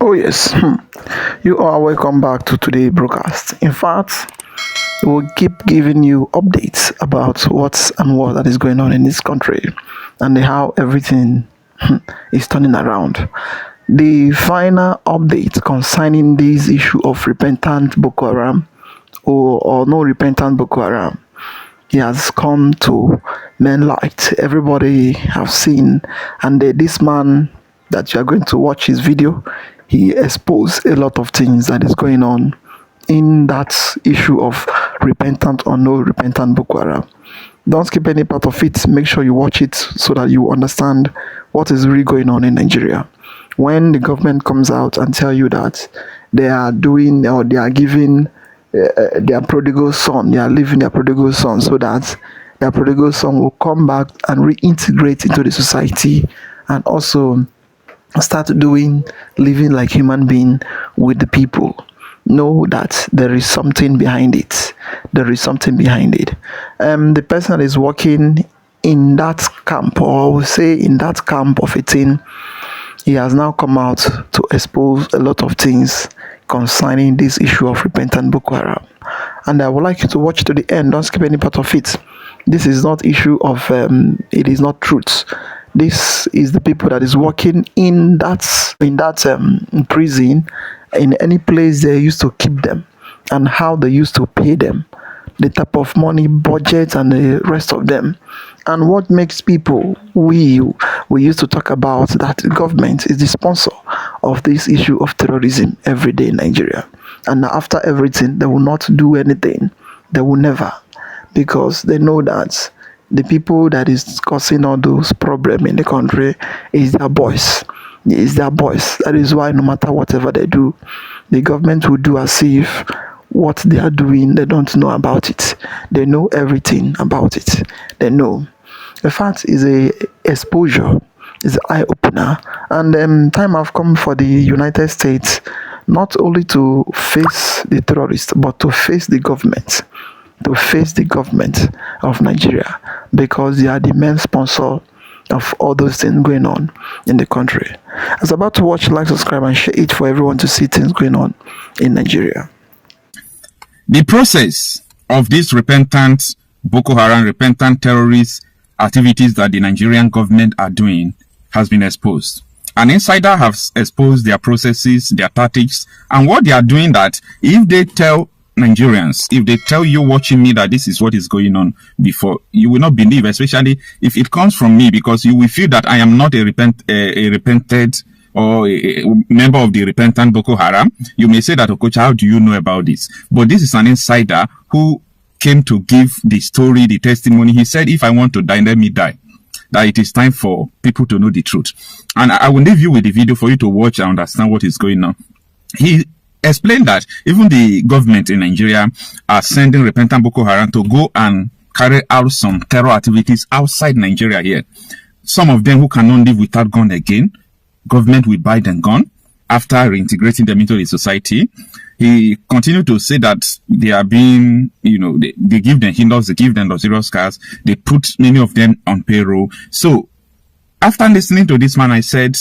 Oh, yes. You are welcome back to today's broadcast. In fact, we'll keep giving you updates about what that is going on in this country and how everything is turning around. The final update concerning this issue of repentant Boko Haram or no repentant Boko Haram, he has come to men light. Everybody have seen, and this man that you are going to watch his video, he exposed a lot of things that is going on in that issue of repentant or no repentant Boko Haram. Don't skip any part of it. Make sure you watch it so that you understand what is really going on in Nigeria. When the government comes out and tell you that they are doing or they are giving their prodigal son, they are leaving their prodigal son so that their prodigal son will come back and reintegrate into the society and also start doing living like human being with the people. Know that there is something behind it. There is something behind it. The person that is working in that camp, or I would say in that camp of a thing, he has now come out to expose a lot of things concerning this issue of repentant Boko Haram. And I would like you to watch to the end. Don't skip any part of it. This is not issue of, it is not truth. This is the people that is working in that prison, in any place they used to keep them, and how they used to pay them, the type of money, budget, and the rest of them. And what makes people, we used to talk about that the government is the sponsor of this issue of terrorism every day in Nigeria. And after everything, they will not do anything. They will never, because they know that the people that is causing all those problems in the country is their boys. Is their boys. That is why no matter whatever they do, the government will do as if what they are doing, they don't know about it. They know everything about it. They know. The fact is a exposure, is an eye opener, and time have come for the United States not only to face the terrorists but to face the government. To face the government of Nigeria, because they are the main sponsor of all those things going on in the country. As about to watch, like, subscribe, and share it for everyone to see things going on in Nigeria. The process of this repentant Boko Haram, repentant terrorist activities that the Nigerian government are doing has been exposed. An insider has exposed their processes, their tactics, and what they are doing, that if they tell Nigerians, if they tell you watching me that this is what is going on before, you will not believe, especially if it comes from me, because you will feel that I am not a repented or a member of the repentant Boko Haram. You may say that, Okocha, how do you know about this? But this is an insider who came to give the story, the testimony. He said, if I want to die, let me die. That it is time for people to know the truth. And I will leave you with the video for you to watch and understand what is going on. He explained that even the government in Nigeria are sending repentant Boko Haram to go and carry out some terror activities outside Nigeria here. Some of them who cannot live without gun again, government will buy them gun after reintegrating them into the society. He continued to say that they are being, they give them Hindos, they give them luxurious cars, they put many of them on payroll. So after listening to this man, I said,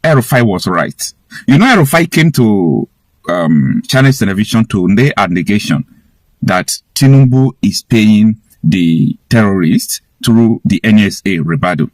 Erufai was right. Erufai came to Chinese television to lay a negation that Tinubu is paying the terrorists through the NSA Rebado.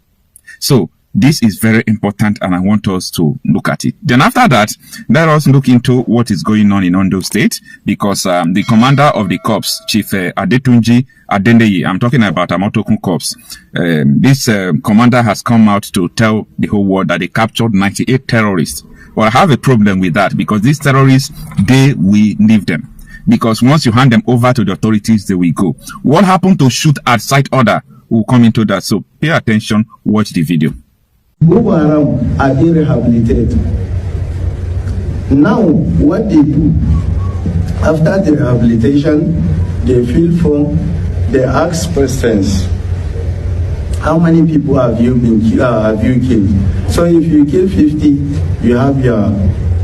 So this is very important, and I want us to look at it. Then after that, let us look into what is going on in Ondo State, because the commander of the corps, Chief Adetunji Adendeye, I'm talking about Amotokun Corps, this commander has come out to tell the whole world that they captured 98 terrorists. Well, I have a problem with that, because these terrorists, they will leave them. Because once you hand them over to the authorities, they will go. What happened to shoot at sight order? We'll come into that. So pay attention, watch the video. Boko Haram are being rehabilitated. Now, what they do, after the rehabilitation, they fill form, they ask questions. How many people have you killed? So if you kill 50, you have your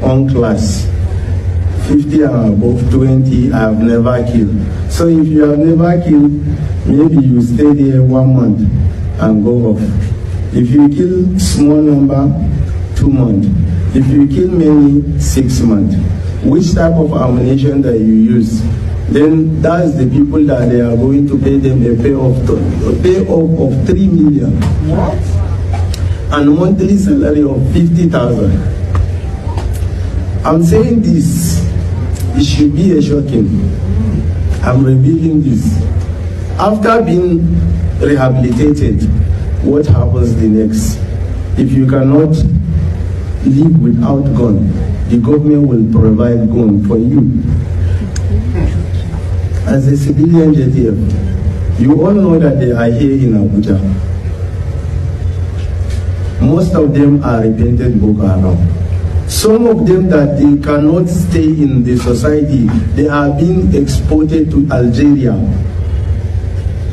own class. 50 and above, 20, I have never killed. So if you have never killed, maybe you stay there 1 month and go off. If you kill small number, 2 months. If you kill many, 6 months. Which type of ammunition that you use? Then that's the people that they are going to pay them a payoff of 3 million. What? And monthly salary of 50,000. I'm saying this, it should be a shocking. I'm revealing this. After being rehabilitated, what happens the next? If you cannot live without gun, the government will provide gun for you. As a civilian JTF, you all know that they are here in Abuja. Most of them are repentant Boko Haram. Some of them that they cannot stay in the society, they are being exported to Algeria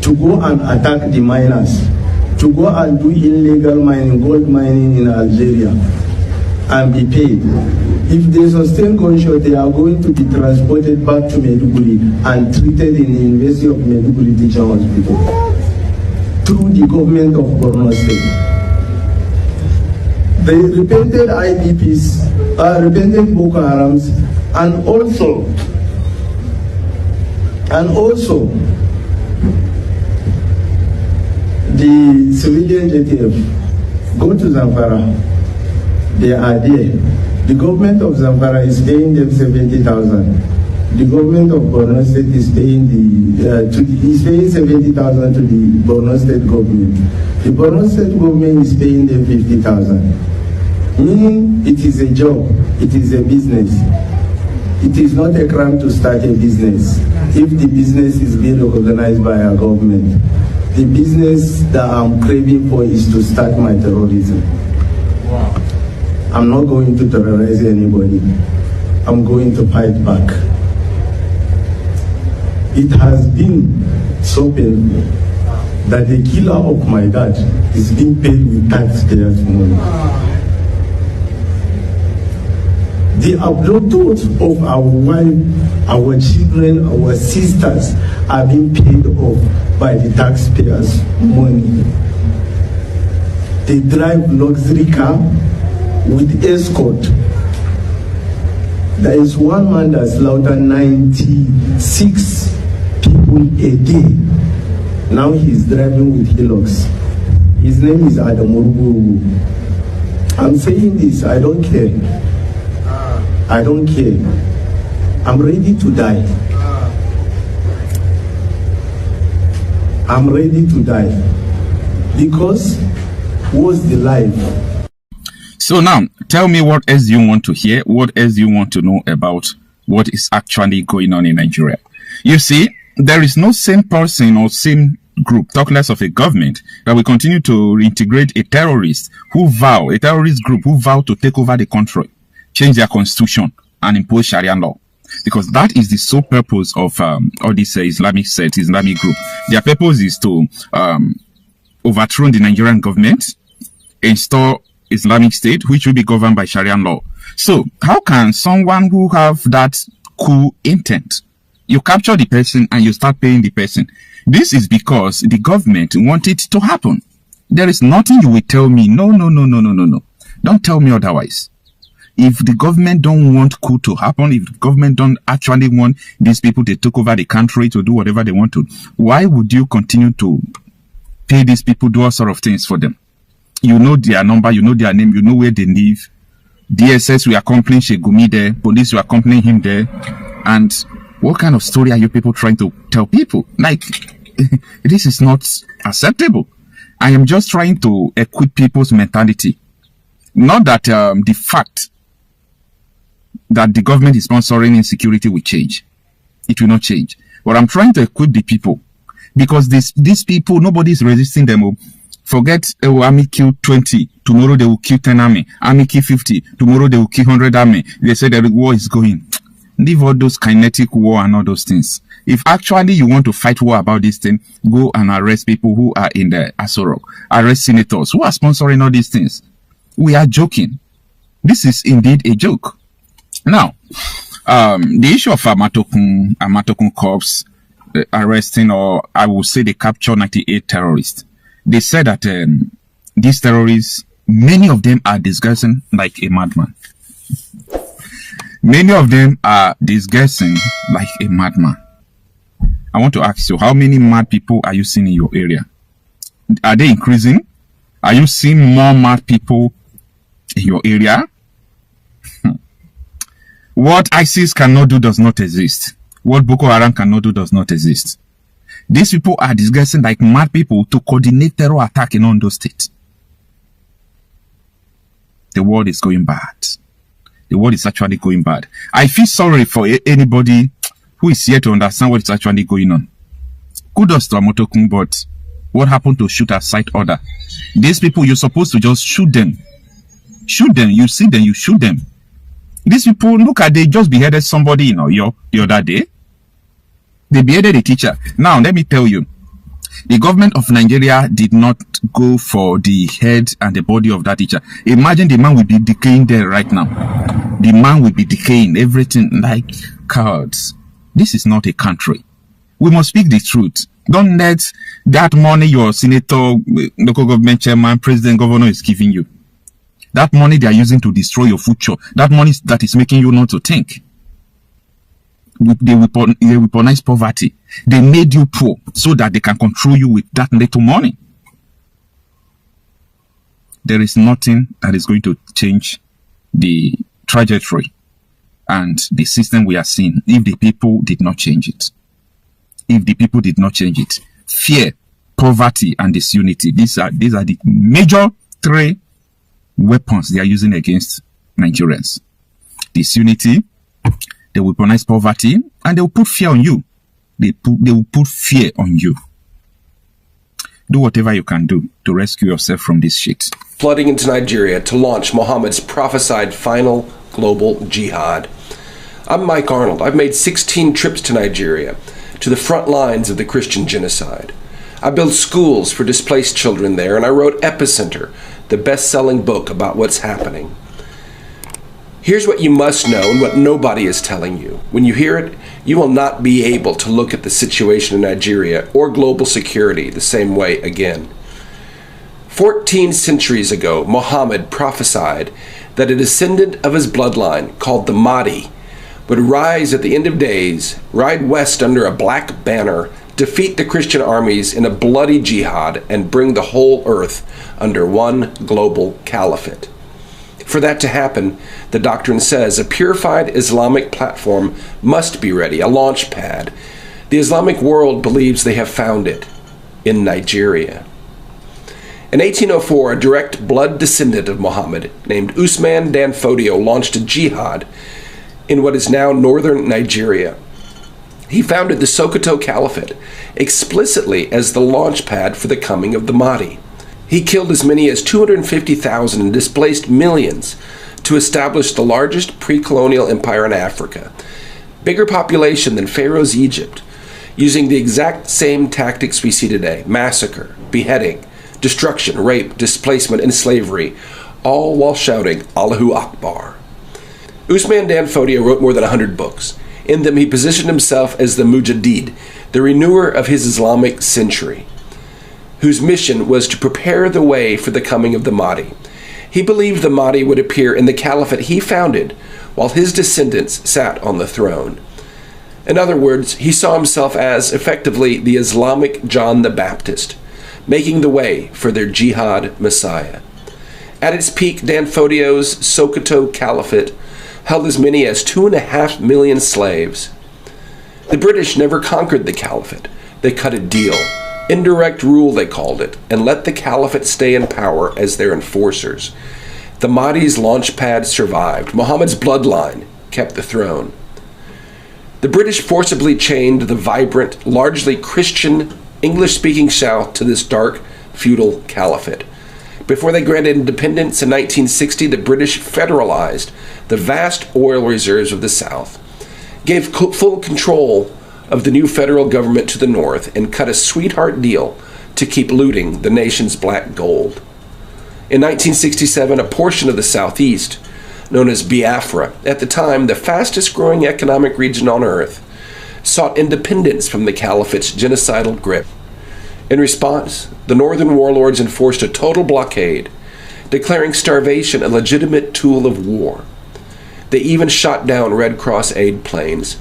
to go and attack the miners, to go and do illegal mining, gold mining in Algeria, and be paid. If they sustain gunshot, they are going to be transported back to Maiduguri and treated in the University of Maiduguri Teaching Hospital through the government of Borno State. The repented IDPs, repented Boko Harams, and also the civilian JTF go to Zamfara. They are there. The government of Zamfara is paying them 70,000. The government of Borno State is paying is paying 70,000 to the Borno State government. The Borno State government is paying them 50,000. Meaning it is a job, it is a business. It is not a crime to start a business if the business is being recognized by our government. The business that I'm craving for is to start my terrorism. Wow. I'm not going to terrorize anybody. I'm going to fight back. It has been so painful that the killer of my dad is being paid with taxpayers' money. The abductors of our wife, our children, our sisters are being paid off by the taxpayers' money. They drive luxury car with escort. There is one man that slaughtered 96 people a day. Now he's driving with Hilux. His name is Adamurubu. I'm saying this, I don't care. I don't care. I'm ready to die. I'm ready to die. Because what's the life? So now, tell me what else you want to hear, what else you want to know about what is actually going on in Nigeria. You see, there is no same person or same group, talk less of a government, that will continue to reintegrate a terrorist group who vow to take over the country, change their constitution, and impose Sharia law. Because that is the sole purpose of all these Islamic sects, Islamic group. Their purpose is to overthrow the Nigerian government, install Islamic State, which will be governed by Sharia law. So, how can someone who have that cool intent, you capture the person and you start paying the person? This is because the government want it to happen. There is nothing you will tell me. No. Don't tell me otherwise. If the government don't want coup to happen, if the government don't actually want these people to take over the country to do whatever they want to, why would you continue to pay these people, do all sort of things for them? You know their number, you know their name, you know where they live. DSS will accompany Shegumi there, police will accompany him there. And what kind of story are you people trying to tell people? Like, this is not acceptable. I am just trying to equip people's mentality. Not that the fact that the government is sponsoring insecurity will change. It will not change. But I'm trying to equip the people. Because these people, nobody is resisting them. Forget, army kill 20. Tomorrow they will kill 10 army. Army kill 50. Tomorrow they will kill 100 army. They say that the war is going. Leave all those kinetic war and all those things. If actually you want to fight war about this thing, go and arrest people who are in the Asorok. Arrest senators who are sponsoring all these things. We are joking. This is indeed a joke. Now, the issue of Amatokun Corps arresting, or I will say they captured 98 terrorists. They said that these terrorists, many of them are disguising like a madman. Many of them are disguising like a madman. I want to ask you, how many mad people are you seeing in your area? Are they increasing? Are you seeing more mad people in your area? What ISIS cannot do does not exist. What Boko Haram cannot do does not exist. These people are disguising like mad people to coordinate terror attack in Ondo State. The world is going bad. The world is actually going bad. I feel sorry for anybody who is here to understand what is actually going on. Kudos to Amotokun, but what happened to shoot at sight order? These people, you're supposed to just shoot them. Shoot them. You see them, you shoot them. These people, look at, they just beheaded somebody in Oyo the other day. They beheaded a teacher. Now, let me tell you, the government of Nigeria did not go for the head and the body of that teacher. Imagine the man will be decaying there right now. The man will be decaying, everything like cowards. This is not a country. We must speak the truth. Don't let that money your senator, local government chairman, president, governor is giving you. That money they are using to destroy your future. That money that is making you not to think. They weaponize poverty. They made you poor so that they can control you with that little money. There is nothing that is going to change the trajectory and the system we are seeing if the people did not change it. If the people did not change it. Fear, poverty, and disunity. These are the major three weapons they are using against Nigerians. Disunity, they will weaponize poverty, and they will put fear on you. They will put fear on you. Do whatever you can do to rescue yourself from this shit. Flooding into Nigeria to launch Muhammad's prophesied final global jihad. I'm Mike Arnold. I've made 16 trips to Nigeria, to the front lines of the Christian genocide. I built schools for displaced children there, and I wrote Epicenter, the best-selling book about what's happening. Here's what you must know and what nobody is telling you. When you hear it, you will not be able to look at the situation in Nigeria or global security the same way again. 14 centuries ago, Muhammad prophesied that a descendant of his bloodline, called the Mahdi, would rise at the end of days, ride west under a black banner, defeat the Christian armies in a bloody jihad, and bring the whole earth under one global caliphate. For that to happen, the doctrine says a purified Islamic platform must be ready, a launch pad. The Islamic world believes they have found it in Nigeria. In 1804, a direct blood descendant of Muhammad named Usman Dan Fodio launched a jihad in what is now northern Nigeria. He founded the Sokoto Caliphate explicitly as the launch pad for the coming of the Mahdi. He killed as many as 250,000 and displaced millions to establish the largest pre-colonial empire in Africa, bigger population than Pharaoh's Egypt, using the exact same tactics we see today: massacre, beheading, destruction, rape, displacement, and slavery, all while shouting Allahu Akbar. Usman Dan Fodio wrote more than 100 books. In them he positioned himself as the Mujaddid, the renewer of his Islamic century, whose mission was to prepare the way for the coming of the Mahdi. He believed the Mahdi would appear in the caliphate he founded while his descendants sat on the throne. In other words, he saw himself as, effectively, the Islamic John the Baptist, making the way for their jihad messiah. At its peak, Dan Fodio's Sokoto Caliphate held as many as 2.5 million slaves. The British never conquered the caliphate. They cut a deal. Indirect rule, they called it, and let the caliphate stay in power as their enforcers. The Mahdi's launch pad survived. Muhammad's bloodline kept the throne. The British forcibly chained the vibrant, largely Christian, English-speaking South to this dark, feudal caliphate. Before they granted independence in 1960, the British federalized the vast oil reserves of the South, gave full control of the new federal government to the north, and cut a sweetheart deal to keep looting the nation's black gold. In 1967, a portion of the southeast, known as Biafra, at the time the fastest growing economic region on earth, sought independence from the caliphate's genocidal grip. In response, the northern warlords enforced a total blockade, declaring starvation a legitimate tool of war. They even shot down Red Cross aid planes.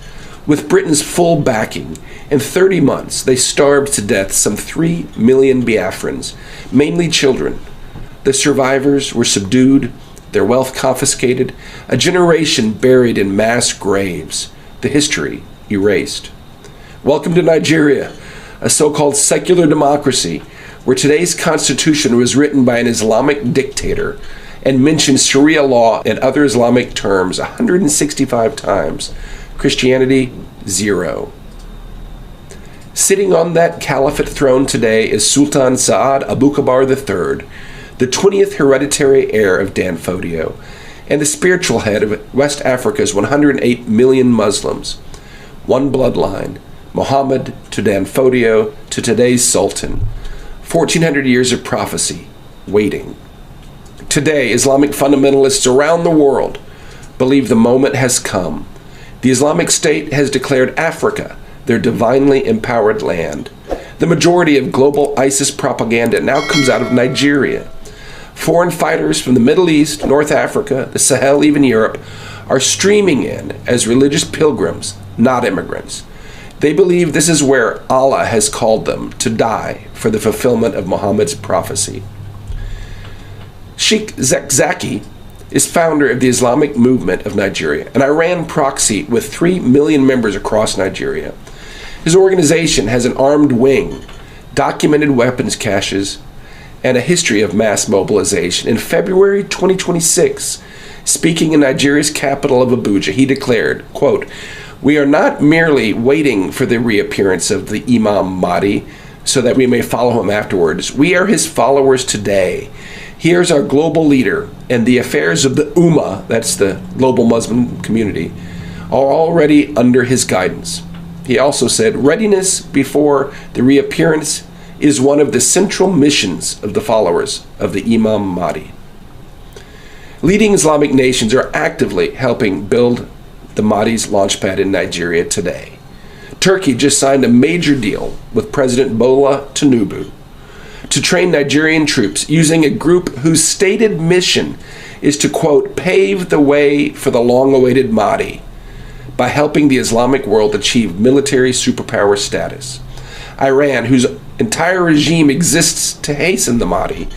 With Britain's full backing, in 30 months they starved to death some 3 million Biafrans, mainly children. The survivors were subdued, their wealth confiscated, a generation buried in mass graves, the history erased. Welcome to Nigeria, a so-called secular democracy, where today's constitution was written by an Islamic dictator and mentions Sharia law and other Islamic terms 165 times. Christianity, 0. Sitting on that caliphate throne today is Sultan Saad Abubakar III, the 20th hereditary heir of Dan Fodio, and the spiritual head of West Africa's 108 million Muslims. One bloodline, Muhammad to Dan Fodio to today's Sultan. 1400 years of prophecy, waiting. Today, Islamic fundamentalists around the world believe the moment has come. The Islamic State has declared Africa their divinely empowered land. The majority of global ISIS propaganda now comes out of Nigeria. Foreign fighters from the Middle East, North Africa, the Sahel, even Europe, are streaming in as religious pilgrims, not immigrants. They believe this is where Allah has called them to die for the fulfillment of Muhammad's prophecy. Sheikh Zakzaki is founder of the Islamic Movement of Nigeria, an Iran proxy with 3 million members across Nigeria. His organization has an armed wing, documented weapons caches, and a history of mass mobilization. In February 2026, speaking in Nigeria's capital of Abuja, he declared, quote, "We are not merely waiting for the reappearance of the Imam Mahdi so that we may follow him afterwards. We are his followers today. Here's our global leader, and the affairs of the Ummah," that's the global Muslim community, "are already under his guidance." He also said, "Readiness before the reappearance is one of the central missions of the followers of the Imam Mahdi." Leading Islamic nations are actively helping build the Mahdi's launchpad in Nigeria today. Turkey just signed a major deal with President Bola Tinubu to train Nigerian troops using a group whose stated mission is to, quote, "pave the way for the long-awaited Mahdi" by helping the Islamic world achieve military superpower status. Iran, whose entire regime exists to hasten the Mahdi,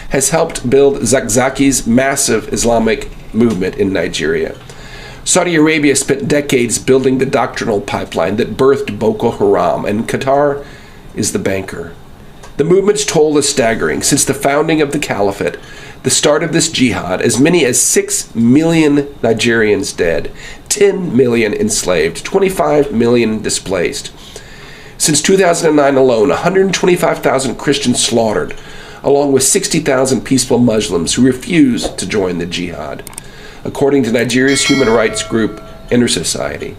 has helped build Zakzaki's massive Islamic movement in Nigeria. Saudi Arabia spent decades building the doctrinal pipeline that birthed Boko Haram, and Qatar is the banker. The movement's toll is staggering. Since the founding of the caliphate, the start of this jihad, as many as 6 million Nigerians dead, 10 million enslaved, 25 million displaced. Since 2009 alone, 125,000 Christians slaughtered, along with 60,000 peaceful Muslims who refused to join the jihad, according to Nigeria's human rights group, Intersociety.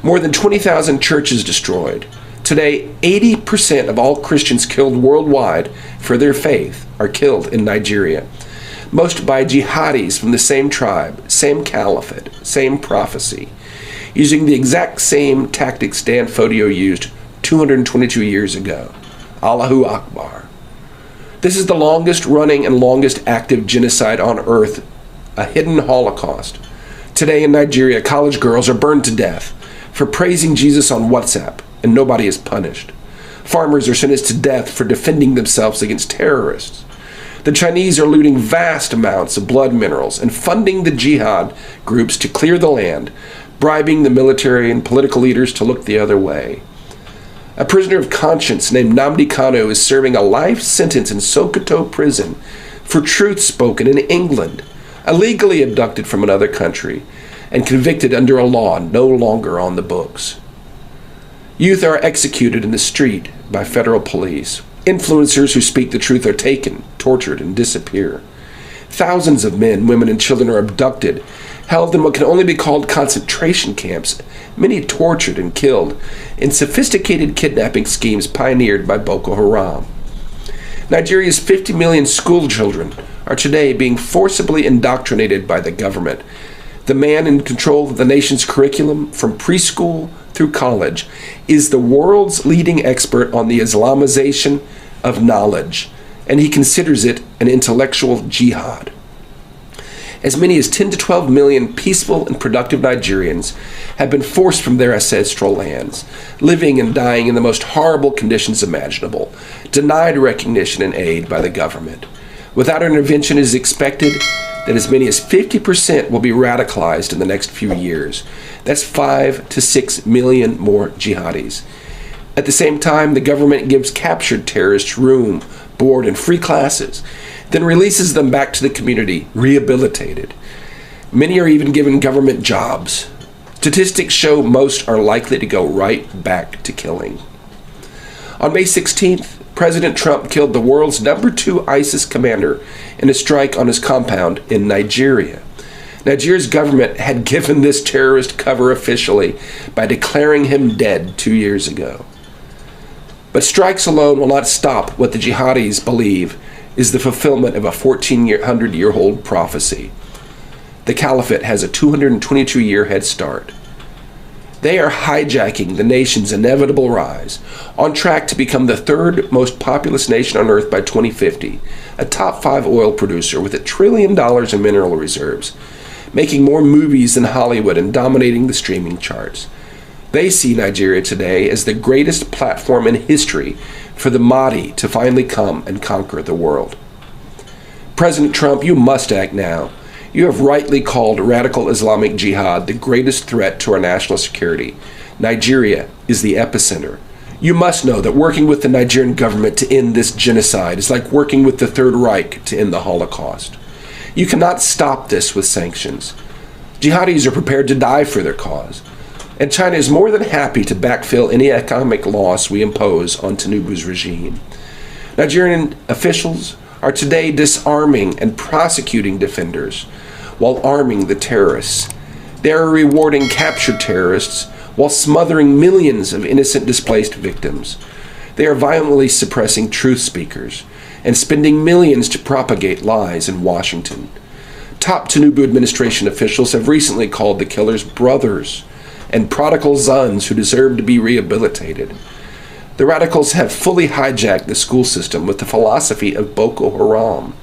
More than 20,000 churches destroyed. Today, 80% of all Christians killed worldwide for their faith are killed in Nigeria, most by jihadis from the same tribe, same caliphate, same prophecy, using the exact same tactics Dan Fodio used 222 years ago. Allahu Akbar. This is the longest running and longest active genocide on earth, a hidden Holocaust. Today in Nigeria, college girls are burned to death for praising Jesus on WhatsApp, and nobody is punished. Farmers are sentenced to death for defending themselves against terrorists. The Chinese are looting vast amounts of blood minerals and funding the jihad groups to clear the land, bribing the military and political leaders to look the other way. A prisoner of conscience named Nnamdi Kanu is serving a life sentence in Sokoto prison for truth spoken in England, illegally abducted from another country, and convicted under a law no longer on the books. Youth are executed in the street by federal police. Influencers who speak the truth are taken, tortured, and disappear. Thousands of men, women, and children are abducted, held in what can only be called concentration camps, many tortured and killed in sophisticated kidnapping schemes pioneered by Boko Haram. Nigeria's 50 million school children are today being forcibly indoctrinated by the government. The man in control of the nation's curriculum, from preschool through college, is the world's leading expert on the Islamization of knowledge, and he considers it an intellectual jihad. As many as 10 to 12 million peaceful and productive Nigerians have been forced from their ancestral lands, living and dying in the most horrible conditions imaginable, denied recognition and aid by the government. Without intervention, it is expected that as many as 50% will be radicalized in the next few years. That's 5 to 6 million more jihadis. At the same time, the government gives captured terrorists room, board, and free classes, then releases them back to the community, rehabilitated. Many are even given government jobs. Statistics show most are likely to go right back to killing. On May 16th, President Trump killed the world's #2 ISIS commander in a strike on his compound in Nigeria. Nigeria's government had given this terrorist cover officially by declaring him dead 2 years ago. But strikes alone will not stop what the jihadis believe is the fulfillment of a 1400-year-old prophecy. The caliphate has a 222-year head start. They are hijacking the nation's inevitable rise, on track to become the third most populous nation on earth by 2050, a top 5 oil producer with $1 trillion in mineral reserves, making more movies than Hollywood and dominating the streaming charts. They see Nigeria today as the greatest platform in history for the Mahdi to finally come and conquer the world. President Trump, you must act now. You have rightly called radical Islamic jihad the greatest threat to our national security. Nigeria is the epicenter. You must know that working with the Nigerian government to end this genocide is like working with the Third Reich to end the Holocaust. You cannot stop this with sanctions. Jihadis are prepared to die for their cause. And China is more than happy to backfill any economic loss we impose on Tinubu's regime. Nigerian officials are today disarming and prosecuting defenders while arming the terrorists. They are rewarding captured terrorists while smothering millions of innocent displaced victims. They are violently suppressing truth speakers and spending millions to propagate lies in Washington. Top Tinubu administration officials have recently called the killers brothers and prodigal sons who deserve to be rehabilitated. The radicals have fully hijacked the school system with the philosophy of Boko Haram.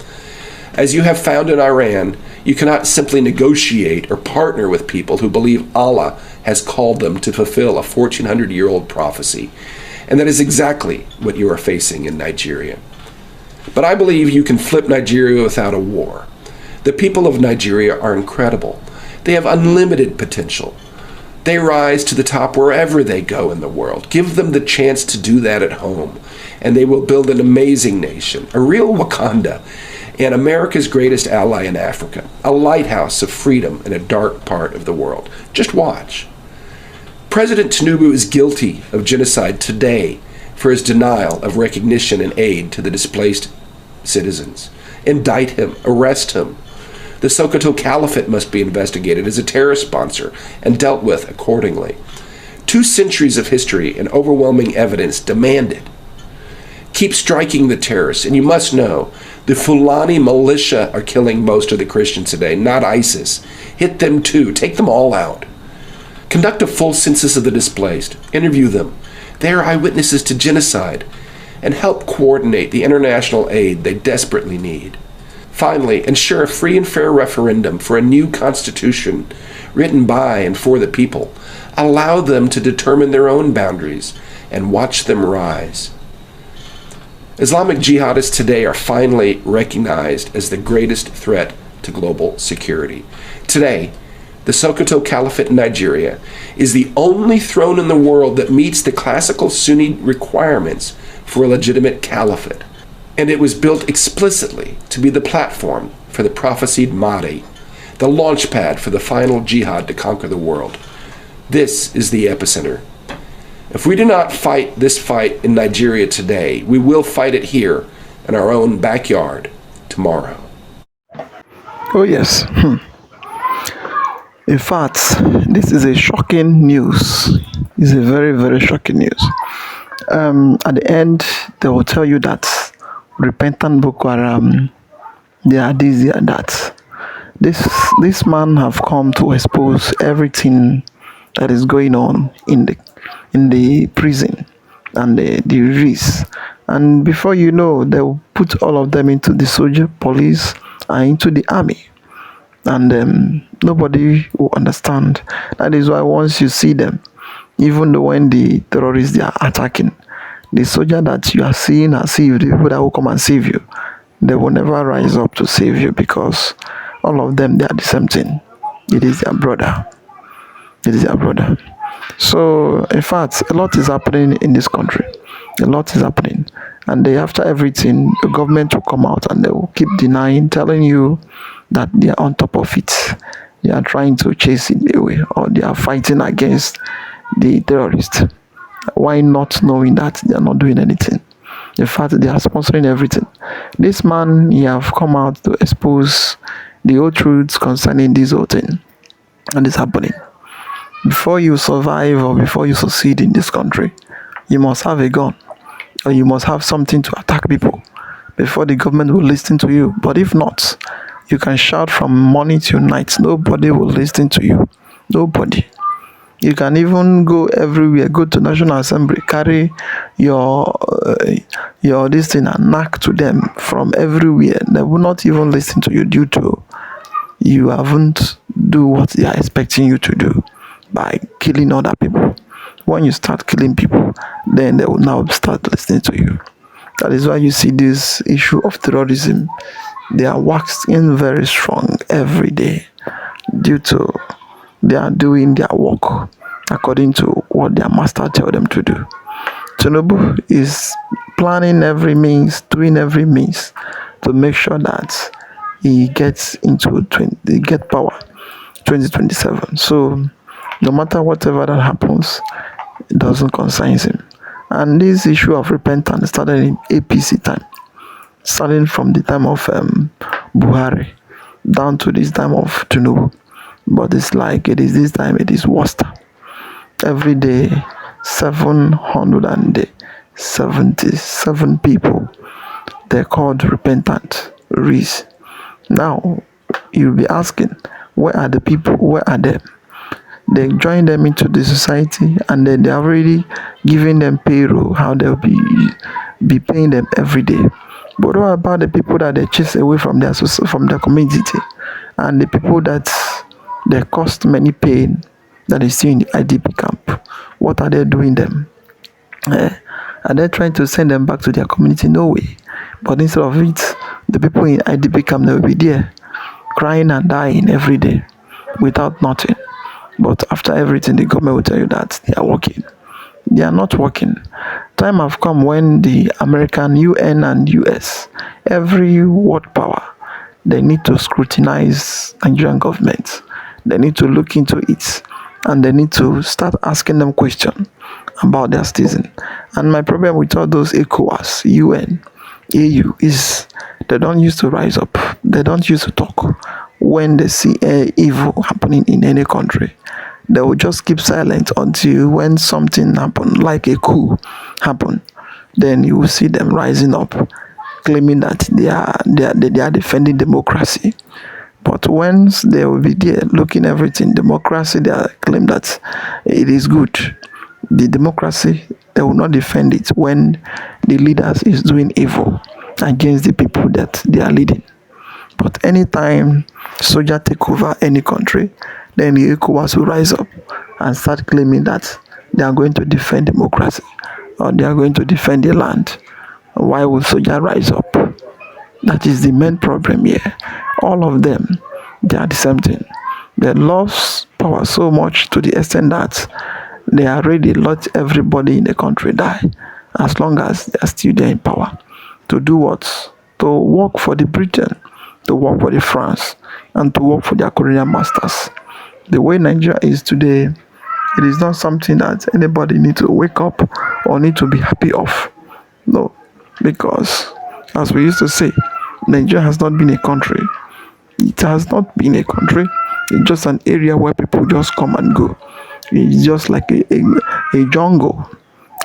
As you have found in Iran, you cannot simply negotiate or partner with people who believe Allah has called them to fulfill a 1400-year-old prophecy. And that is exactly what you are facing in Nigeria. But I believe you can flip Nigeria without a war. The people of Nigeria are incredible. They have unlimited potential. They rise to the top wherever they go in the world. Give them the chance to do that at home, and they will build an amazing nation, a real Wakanda, and America's greatest ally in Africa, a lighthouse of freedom in a dark part of the world. Just watch. President Tinubu is guilty of genocide today for his denial of recognition and aid to the displaced citizens. Indict him, arrest him. The Sokoto Caliphate must be investigated as a terrorist sponsor and dealt with accordingly. 2 centuries of history and overwhelming evidence demand it. Keep striking the terrorists, and you must know, the Fulani militia are killing most of the Christians today, not ISIS. Hit them too. Take them all out. Conduct a full census of the displaced. Interview them. They are eyewitnesses to genocide, and help coordinate the international aid they desperately need. Finally, ensure a free and fair referendum for a new constitution written by and for the people. Allow them to determine their own boundaries and watch them rise. Islamic jihadists today are finally recognized as the greatest threat to global security. Today, the Sokoto Caliphate in Nigeria is the only throne in the world that meets the classical Sunni requirements for a legitimate caliphate. And it was built explicitly to be the platform for the prophesied Mahdi, the launch pad for the final jihad to conquer the world. This is the epicenter. If we do not fight this fight in Nigeria today, we will fight it here in our own backyard tomorrow. Oh, yes. In fact, this is a shocking news. It's a very, very shocking news. At the end, they will tell you that repentant Boko Haram, they are this, they are that. This man have come to expose everything that is going on in the prison and the risk. And before you know, they will put all of them into the soldier, police, and into the army. and nobody will understand. That is why once you see them, even though when the terrorists they are attacking, the soldier that you are seeing as if the people that will come and save you, they will never rise up to save you, because all of them they are the same thing. It is their brother. It is their brother. So in fact, a lot is happening in this country. A lot is happening, and after everything, the government will come out and they will keep denying, telling you that they are on top of it. They are trying to chase it away, or they are fighting against the terrorists. Why not knowing that they are not doing anything? In fact, they are sponsoring everything. This man, he have come out to expose the whole truths concerning this whole thing, and it's happening. Before you survive or before you succeed in this country, you must have a gun, or you must have something to attack people before the government will listen to you. But if not, you can shout from morning till night. Nobody will listen to you. Nobody. You can even go everywhere, go to National Assembly, carry your this thing and knock to them from everywhere. They will not even listen to you due to you haven't do what they are expecting you to do by killing other people. When you start killing people, then they will now start listening to you. That is why you see this issue of terrorism. They are waxing very strong every day due to they are doing their work according to what their master tell them to do. Tinubu is planning every means, doing every means to make sure that he gets get power 2027. So no matter whatever that happens, it doesn't concern him. And this issue of repentance started in APC time, starting from the time of Buhari down to this time of Tinubu. But it's like it is this time, it is worse. Every day, 777 people, they're called repentant. Now, you'll be asking, where are the people? Where are them? They join them into the society, and then they're already giving them payroll, how they'll be paying them every day. But what about the people that they chase away from their community, and the people that they cost many pain that is still in the IDP camp? What are they doing them? Are they trying to send them back to their community? No way. But instead of it, the people in IDP camp, they will be there crying and dying every day without nothing. But after everything, the government will tell you that they are working. They are not working. Time have come when the American, UN and US, every world power, they need to scrutinize Nigerian government. They need to look into it, and they need to start asking them questions about their citizens. And my problem with all those ECOWAS, UN, AU is they don't used to rise up. They don't used to talk when they see evil happening in any country. They will just keep silent until when something happen, like a coup happen, then you will see them rising up, claiming that they are defending democracy. But once they will be there looking everything democracy, they claim that it is good. The democracy, they will not defend it when the leaders is doing evil against the people that they are leading. But anytime soldier take over any country, then the ECOWAS will rise up and start claiming that they are going to defend democracy, or they are going to defend the land. Why will soldier rise up? That is the main problem here. All of them, they are the same thing. They love power so much to the extent that they are ready to let everybody in the country die, as long as they are still there in power. To do what? To work for the Britain, to work for the France, and to work for their colonial masters. The way Nigeria is today, it is not something that anybody needs to wake up or need to be happy of. No, because as we used to say, Nigeria has not been a country. It has not been a country. It's just an area where people just come and go. It's just like a jungle.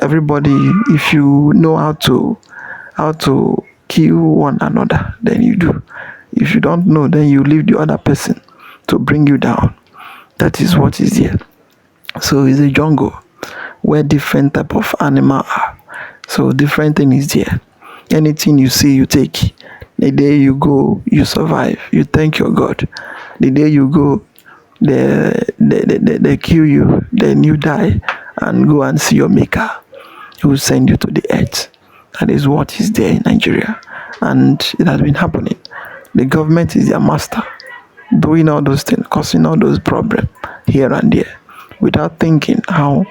Everybody, if you know how to kill one another, then you do. If you don't know, then you leave the other person to bring you down. That is what is here. So it's a jungle where different type of animal are. So different thing is there. Anything you see, you take. The day you go, you survive. You thank your God. The day you go, they kill you, then you die and go and see your maker. He will send you to the earth. That is what is there in Nigeria, and it has been happening. The government is their master, doing all those things, causing all those problems here and there, without thinking how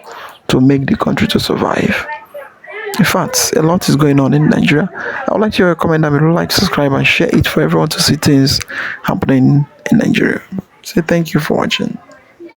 to make the country to survive. In fact, a lot is going on in Nigeria. I would like to hear a comment down below, like, subscribe, and share it for everyone to see things happening in Nigeria. So thank you for watching.